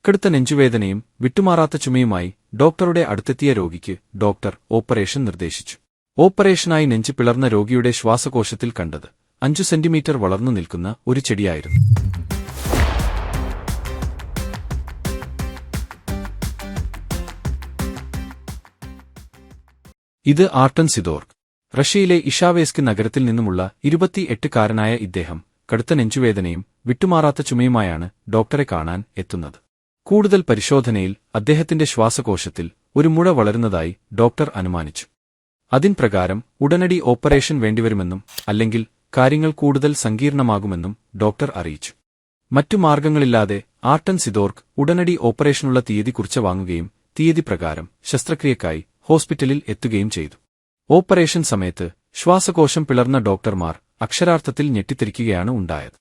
കടുത്ത നെഞ്ചുവേദനയും വിട്ടുമാറാത്ത ചുമയുമായി ഡോക്ടറുടെ അടുത്തെത്തിയ രോഗിക്ക് ഡോക്ടർ ഓപ്പറേഷൻ നിർദ്ദേശിച്ചു. ഓപ്പറേഷനായി നെഞ്ച് പിളർന്ന രോഗിയുടെ ശ്വാസകോശത്തിൽ കണ്ടത് 5 സെന്റിമീറ്റർ വളർന്നു നിൽക്കുന്ന ഒരു ചെടിയായിരുന്നു. ഇത് ആർട്ടൻ സിദോർക്ക്. റഷ്യയിലെ ഇഷാവേസ്ക് നഗരത്തിൽ നിന്നുമുള്ള 28-കാരനായ ഇദ്ദേഹം കടുത്ത നെഞ്ചുവേദനയും വിട്ടുമാറാത്ത ചുമയുമായാണ് ഡോക്ടറെ കാണാൻ എത്തുന്നത്. കൂടുതൽ പരിശോധനയിൽ അദ്ദേഹത്തിന്റെ ശ്വാസകോശത്തിൽ ഒരു മുഴ വളരുന്നതായി ഡോക്ടർ അനുമാനിച്ചു. അതിൻ പ്രകാരം ഉടനടി ഓപ്പറേഷൻ വേണ്ടിവരുമെന്നും അല്ലെങ്കിൽ കാര്യങ്ങൾ കൂടുതൽ സങ്കീർണമാകുമെന്നും ഡോക്ടർ അറിയിച്ചു. മറ്റു മാർഗങ്ങളില്ലാതെ ആർട്ടൻ സിദോർക്ക് ഉടനടി ഓപ്പറേഷനുള്ള തീയതി കുറിച്ച് വാങ്ങുകയും തീയതി പ്രകാരം ശസ്ത്രക്രിയക്കായി ഹോസ്പിറ്റലിൽ എത്തുകയും ചെയ്തു. ഓപ്പറേഷൻ സമയത്ത് ശ്വാസകോശം പിളർന്ന ഡോക്ടർമാർ അക്ഷരാർത്ഥത്തിൽ ഞെട്ടിത്തിരിക്കുകയാണ് ഉണ്ടായത്.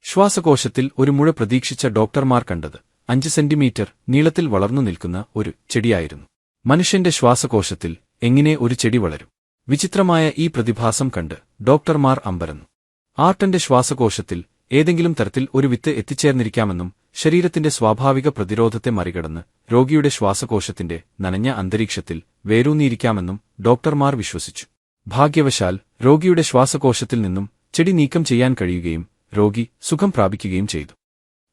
ശ്വാസകോശത്തിൽ ഒരു മുഴ പ്രതീക്ഷിച്ച ഡോക്ടർമാർ കണ്ടത് 5 സെന്റിമീറ്റർ നീളത്തിൽ വളർന്നു നിൽക്കുന്ന ഒരു ചെടിയായിരുന്നു. മനുഷ്യന്റെ ശ്വാസകോശത്തിൽ എങ്ങനെ ഒരു ചെടി വളരും? വിചിത്രമായ ഈ പ്രതിഭാസം കണ്ട് ഡോക്ടർമാർ അമ്പരന്നു. ആർട്ടന്റെ ശ്വാസകോശത്തിൽ ഏതെങ്കിലും തരത്തിൽ ഒരു വിത്ത് എത്തിച്ചേർന്നിരിക്കാമെന്നും ശരീരത്തിന്റെ സ്വാഭാവിക പ്രതിരോധത്തെ മറികടന്ന് രോഗിയുടെ ശ്വാസകോശത്തിന്റെ നനഞ്ഞ അന്തരീക്ഷത്തിൽ വേരൂന്നിയിരിക്കാമെന്നും ഡോക്ടർമാർ വിശ്വസിച്ചു. ഭാഗ്യവശാൽ രോഗിയുടെ ശ്വാസകോശത്തിൽ നിന്നും ചെടി നീക്കം ചെയ്യാൻ കഴിയുകയും രോഗി സുഖം പ്രാപിക്കുകയും ചെയ്തു.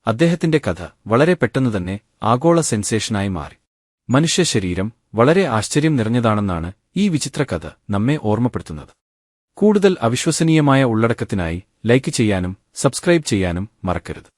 അദ്ദേഹത്തിന്റെ കഥ വളരെ പെട്ടെന്നുതന്നെ ആഗോള സെൻസേഷനായി മാറി. മനുഷ്യ ശരീരം വളരെ ആശ്ചര്യം നിറഞ്ഞതാണെന്നാണ് ഈ വിചിത്ര കഥ നമ്മെ ഓർമ്മപ്പെടുത്തുന്നത്. കൂടുതൽ അവിശ്വസനീയമായ ഉള്ളടക്കത്തിനായി ലൈക്ക് ചെയ്യാനും സബ്സ്ക്രൈബ് ചെയ്യാനും മറക്കരുത്.